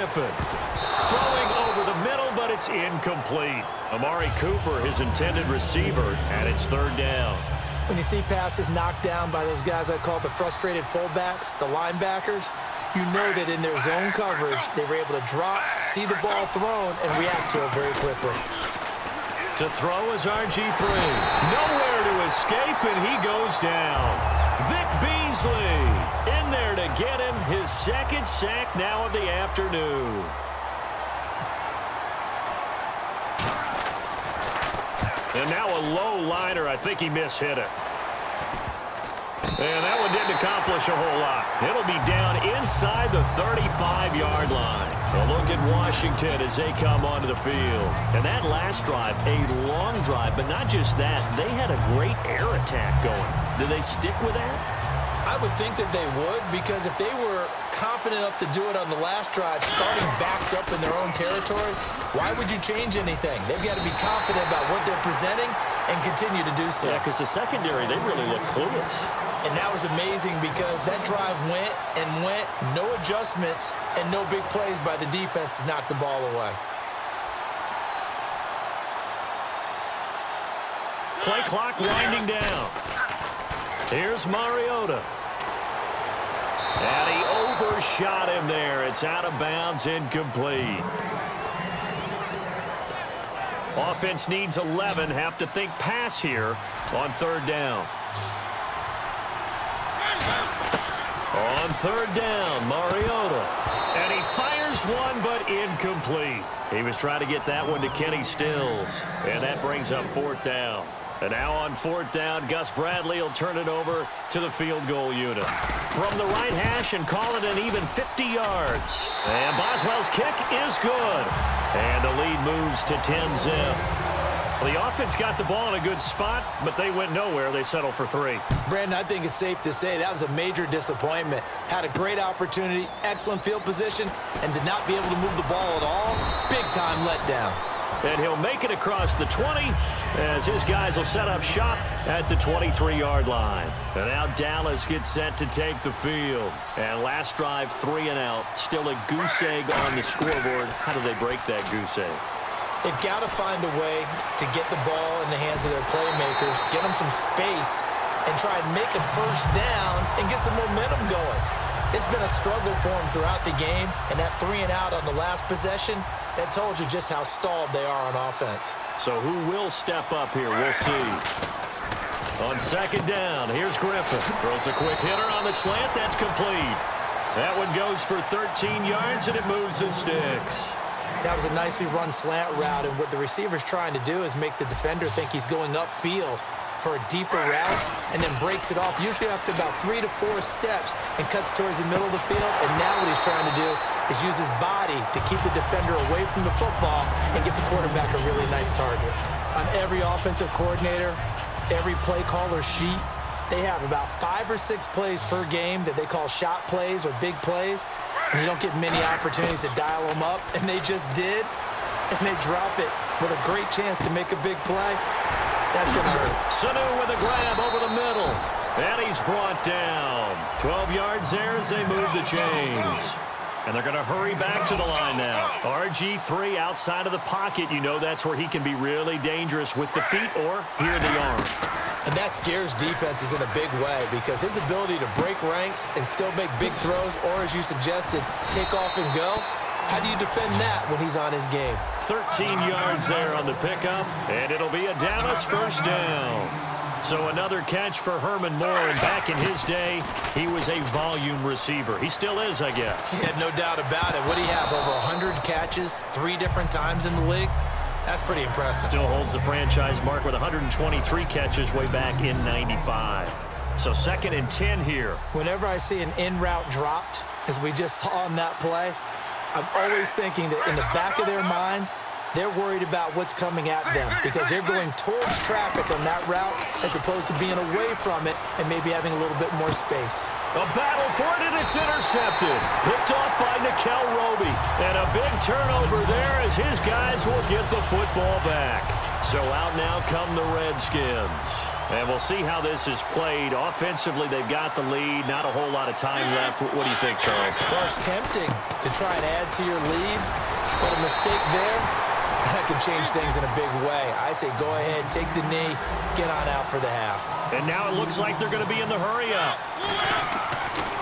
Griffin. Throwing over the middle, but it's incomplete. Amari Cooper, his intended receiver, and it's third down. When you see passes knocked down by those guys I call the frustrated fullbacks, the linebackers, you know that in their zone coverage, they were able to drop, see the ball thrown, and react to it very quickly. To throw is RG3. Nowhere to escape, and he goes down. Vic Beasley in there to get him his second sack now of the afternoon. And now a low liner. I think he mishit it. And that one didn't accomplish a whole lot. It'll be down inside the 35-yard line. A look at Washington as they come onto the field. And that last drive, a long drive, but not just that. They had a great air attack going. Did they stick with that? I would think that they would, because if they were confident enough to do it on the last drive, starting backed up in their own territory, why would you change anything? They've got to be confident about what they're presenting and continue to do so. Yeah, because the secondary, they really look clueless. And that was amazing because that drive went and went, no adjustments, and no big plays by the defense to knock the ball away. Play clock winding down. Here's Mariota. And he overshot him there. It's out of bounds, incomplete. Offense needs 11. Have to think pass here on third down. On third down, Mariota. And he fires one, but incomplete. He was trying to get that one to Kenny Stills. And that brings up fourth down. And now on fourth down, Gus Bradley will turn it over to the field goal unit. From the right hash and call it an even 50 yards. And Boswell's kick is good. And the lead moves to 10-zip. The offense got the ball in a good spot, but they went nowhere. They settled for 3. Brandon, I think it's safe to say that was a major disappointment. Had a great opportunity, excellent field position, and did not be able to move the ball at all. Big-time letdown. And he'll make it across the 20 as his guys will set up shop at the 23-yard line. And now Dallas gets set to take the field. And last drive, 3 and out. Still a goose egg on the scoreboard. How do they break that goose egg? They've got to find a way to get the ball in the hands of their playmakers, get them some space, and try and make a first down and get some momentum going. It's been a struggle for them throughout the game, and that 3 and out on the last possession, that told you just how stalled they are on offense. So who will step up here? We'll see. On second down, here's Griffin. Throws a quick hitter on the slant. That's complete. That one goes for 13 yards, and it moves the sticks. That was a nicely run slant route, and what the receiver's trying to do is make the defender think he's going upfield for a deeper route, and then breaks it off, usually after about 3 to 4 steps, and cuts towards the middle of the field. And now what he's trying to do is use his body to keep the defender away from the football and get the quarterback a really nice target. On every offensive coordinator, every play caller sheet, they have about 5 or 6 plays per game that they call shot plays or big plays, and you don't get many opportunities to dial them up, and they just did, and they drop it with a great chance to make a big play. That's going to hurt. Sanu with a grab over the middle. And he's brought down. 12 yards there as they move the chains. And they're going to hurry back to the line now. RG3 outside of the pocket. You know that's where he can be really dangerous with the feet or here in the arm. And that scares defenses in a big way because his ability to break ranks and still make big throws, or as you suggested, take off and go, how do you defend that when he's on his game? 13 yards there on the pickup, and it'll be a Dallas first down. So another catch for Herman Moore, and back in his day, he was a volume receiver. He still is, I guess. Yeah, no doubt about it. What do you have, over 100 catches 3 different times in the league? That's pretty impressive. Still holds the franchise mark with 123 catches way back in '95. So 2nd and 10 here. Whenever I see an in-route dropped, as we just saw on that play, I'm always thinking that in the back of their mind, they're worried about what's coming at them because they're going towards traffic on that route as opposed to being away from it and maybe having a little bit more space. A battle for it, and it's intercepted. Picked off by Nikel Roby. And a big turnover there as his guys will get the football back. So out now come the Redskins. And we'll see how this is played. Offensively, they've got the lead. Not a whole lot of time left. What do you think, Charles? Well, it's tempting to try and add to your lead, but a mistake there, that can change things in a big way. I say go ahead, take the knee, get on out for the half. And now it looks like they're going to be in the hurry-up.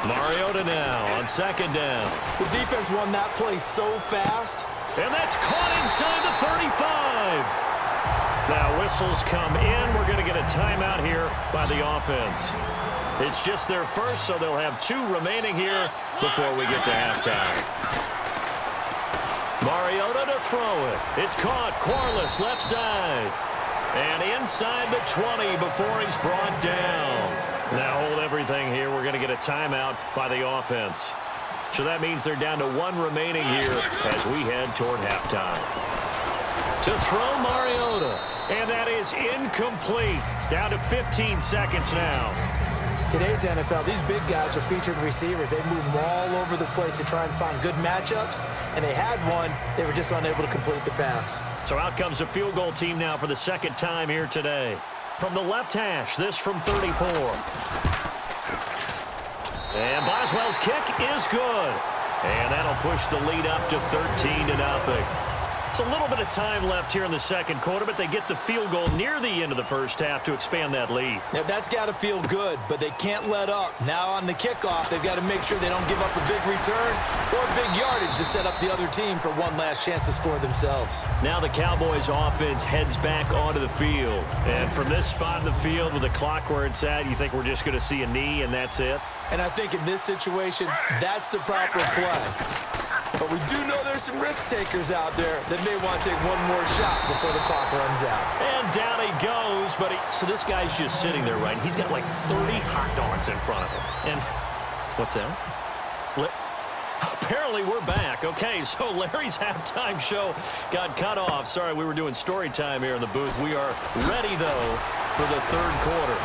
Mariota now on second down. The defense won that play so fast. And that's caught inside the 35. Now whistles come in. We're going to get a timeout here by the offense. It's just their first, so they'll have 2 remaining here before we get to halftime. Mariota to throw it. It's caught. Corliss left side. And inside the 20 before he's brought down. Now hold everything here. We're going to get a timeout by the offense. So that means they're down to 1 remaining here as we head toward halftime. To throw Mariota. And that is incomplete. Down to 15 seconds now. Today's NFL, these big guys are featured receivers. They move them all over the place to try and find good matchups, and they had one. They were just unable to complete the pass. So out comes a field goal team now for the second time here today. From the left hash, this from 34. And Boswell's kick is good. And that'll push the lead up to 13-0. It's a little bit of time left here in the second quarter, but they get the field goal near the end of the first half to expand that lead. Now, that's got to feel good, but they can't let up. Now on the kickoff, they've got to make sure they don't give up a big return or big yardage to set up the other team for one last chance to score themselves. Now the Cowboys offense heads back onto the field. And from this spot in the field with the clock where it's at, you think we're just going to see a knee and that's it? And I think in this situation, that's the proper play. But we do know there's some risk takers out there that may want to take one more shot before the clock runs out. And down he goes, but so this guy's just sitting there, right? He's got like 30 hot dogs in front of him. And what's that? Apparently we're back. Okay, so Larry's halftime show got cut off. Sorry, we were doing story time here in the booth. We are ready, though, for the third quarter.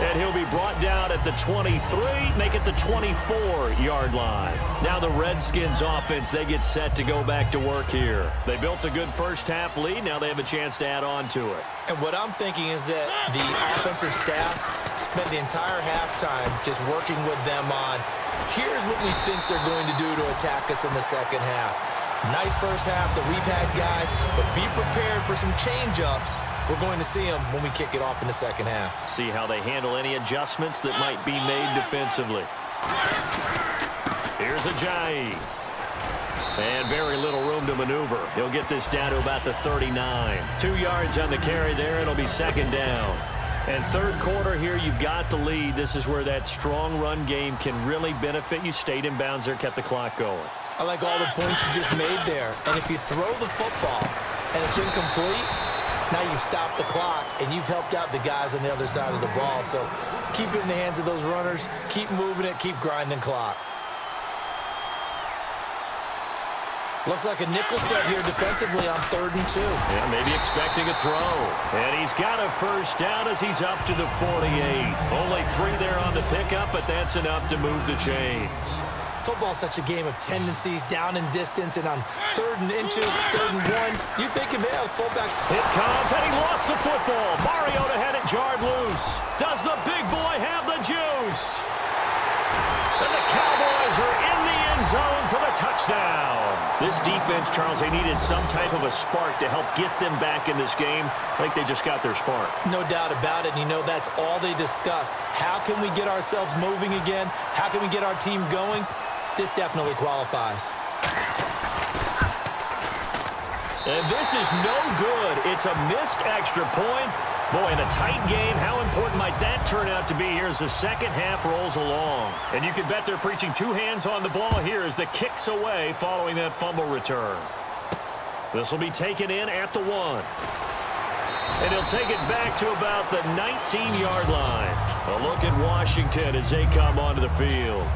And he'll be brought down at the 23, make it the 24-yard line. Now the Redskins offense, they get set to go back to work here. They built a good first-half lead. Now they have a chance to add on to it. And what I'm thinking is that the offensive staff spent the entire halftime just working with them on, here's what we think they're going to do to attack us in the second half. Nice first half that we've had, guys, but be prepared for some change-ups. We're going to see them when we kick it off in the second half. See how they handle any adjustments that might be made defensively. Here's Ajayi. And very little room to maneuver. He'll get this down to about the 39. 2 yards on the carry there. It'll be second down. And third quarter here, you've got the lead. This is where that strong run game can really benefit you. Stayed in bounds there, kept the clock going. I like all the points you just made there. And if you throw the football and it's incomplete, now you've stopped the clock, and you've helped out the guys on the other side of the ball. So keep it in the hands of those runners. Keep moving it. Keep grinding clock. Looks like a nickel set here defensively on 3rd and 2. Yeah, maybe expecting a throw. And he's got a first down as he's up to the 48. Only 3 there on the pickup, but that's enough to move the chains. Football's such a game of tendencies, down and distance, and on 3rd and inches, 3rd and 1, you think of it, fullback. It comes, and he lost the football. Mariota had it jarred loose. Does the big boy have the juice? And the Cowboys are in the end zone for the touchdown. This defense, Charles, they needed some type of a spark to help get them back in this game. I think they just got their spark. No doubt about it, and you know that's all they discussed. How can we get ourselves moving again? How can we get our team going? This definitely qualifies. And this is no good. It's a missed extra point. Boy, in a tight game, how important might that turn out to be here as the second half rolls along? And you can bet they're preaching 2 hands on the ball here as the kick's away following that fumble return. This will be taken in at the 1. And he'll take it back to about the 19-yard line. A look at Washington as they come onto the field.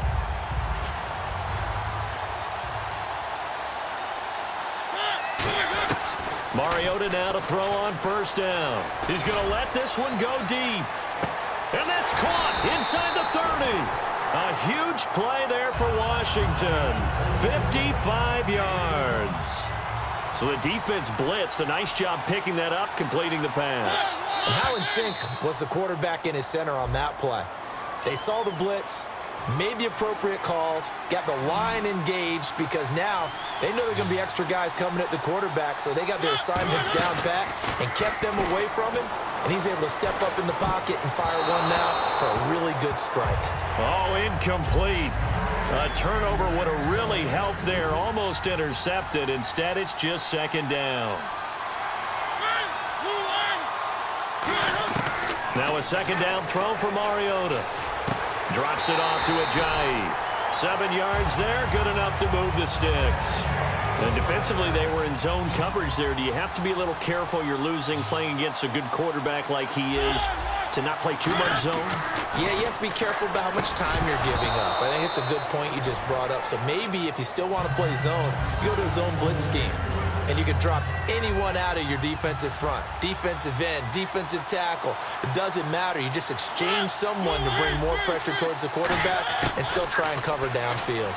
Mariota now to throw on first down. He's going to let this one go deep. And that's caught inside the 30. A huge play there for Washington. 55 yards. So the defense blitzed. A nice job picking that up, completing the pass. And how in sync was the quarterback in his center on that play? They saw the blitz, made the appropriate calls, got the line engaged because now they know there are going to be extra guys coming at the quarterback, so they got their assignments down pat and kept them away from him, and he's able to step up in the pocket and fire one now for a really good strike. Oh, incomplete. A turnover would have really helped there, almost intercepted. Instead, it's just second down. Now a second down throw for Mariota. Drops it off to Ajayi. 7 yards there, good enough to move the sticks. And defensively, they were in zone coverage there. Do you have to be a little careful? You're losing playing against a good quarterback like he is to not play too much zone? Yeah, you have to be careful about how much time you're giving up. I think it's a good point you just brought up. So maybe if you still want to play zone, you go to a zone blitz scheme. And you can drop anyone out of your defensive front, defensive end, defensive tackle. It doesn't matter. You just exchange someone to bring more pressure towards the quarterback and still try and cover downfield.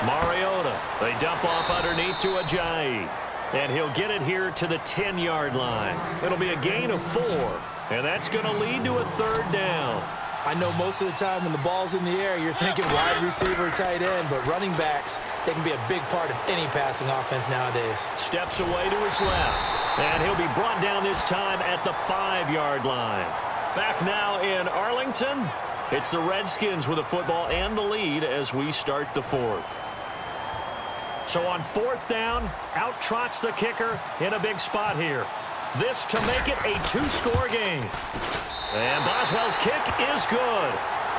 Mariota, they dump off underneath to Ajayi. And he'll get it here to the 10-yard line. It'll be a gain of 4. And that's going to lead to a third down. I know most of the time when the ball's in the air, you're thinking wide receiver, tight end, but running backs, they can be a big part of any passing offense nowadays. Steps away to his left, and he'll be brought down this time at the 5-yard line. Back now in Arlington, it's the Redskins with the football and the lead as we start the 4th. So on 4th down, out trots the kicker in a big spot here. This to make it a 2-score game. And Boswell's kick is good.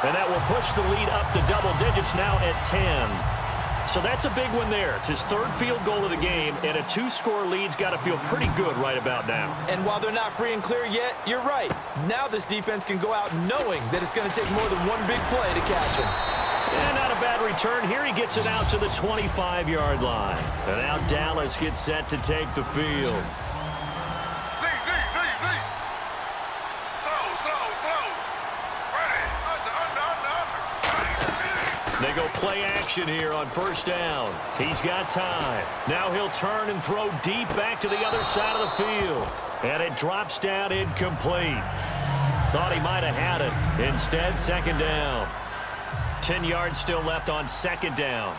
And that will push the lead up to double digits now at 10. So that's a big one there. It's his 3rd field goal of the game, and a 2-score lead's got to feel pretty good right about now. And while they're not free and clear yet, you're right. Now this defense can go out knowing that it's going to take more than one big play to catch him. And not a bad return here. He gets it out to the 25-yard line. And now Dallas gets set to take the field. They go play action here on 1st down. He's got time. Now he'll turn and throw deep back to the other side of the field. And it drops down incomplete. Thought he might have had it. Instead, 2nd down. 10 yards still left on 2nd down.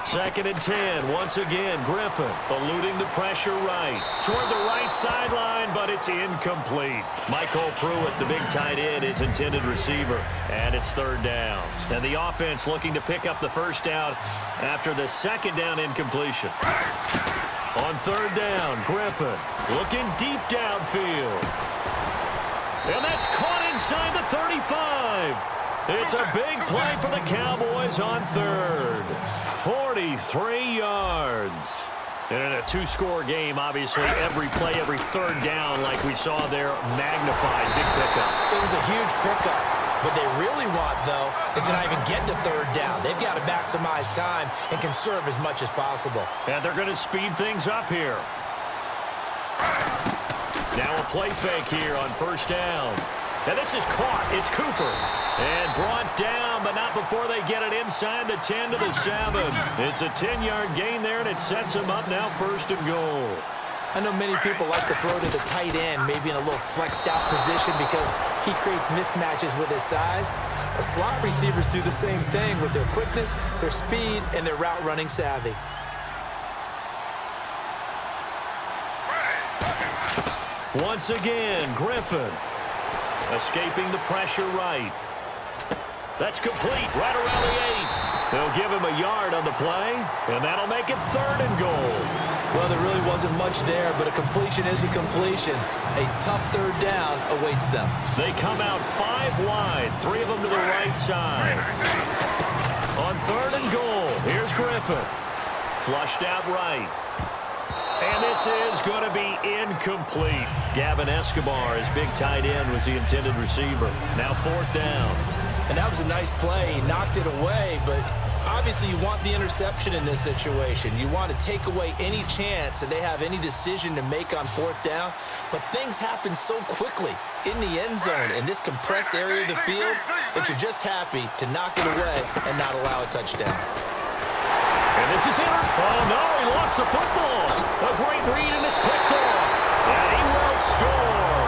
2nd and 10. Once again, Griffin eluding the pressure right. Toward the right sideline, but it's incomplete. Michael Pruitt, the big tight end, is intended receiver. And it's 3rd down. And the offense looking to pick up the 1st down after the 2nd down incompletion. On 3rd down, Griffin looking deep downfield. And that's caught inside the 35. It's a big play for the Cowboys on 3rd. 43 yards. And in a 2-score game, obviously, every play, every 3rd down, like we saw there, magnified. Big pickup. It was a huge pickup. What they really want, though, is to not even get to 3rd down. They've got to maximize time and conserve as much as possible. And they're going to speed things up here. Now a play fake here on 1st down. And this is caught. It's Cooper. And brought down, but not before they get it inside the 10 to the 7. It's a 10-yard gain there, and it sets them up now 1st and goal. I know many people like to throw to the tight end, maybe in a little flexed out position because he creates mismatches with his size. But slot receivers do the same thing with their quickness, their speed, and their route running savvy. Once again, Griffin escaping the pressure right. That's complete right around the 8. They'll give him a yard on the play, and that'll make it 3rd and goal. Well, there really wasn't much there, but a completion is a completion. A tough 3rd down awaits them. They come out 5 wide, 3 of them to the right side. On 3rd and goal, here's Griffin. Flushed out right. And this is going to be incomplete. Gavin Escobar, his big tight end, was the intended receiver. Now 4th down. And that was a nice play. He knocked it away, but obviously you want the interception in this situation. You want to take away any chance that they have any decision to make on 4th down. But things happen so quickly in the end zone in this compressed area of the field that you're just happy to knock it away and not allow a touchdown. And this is entered. Oh, no, he lost the football. A great read, and it's picked off. And he will score.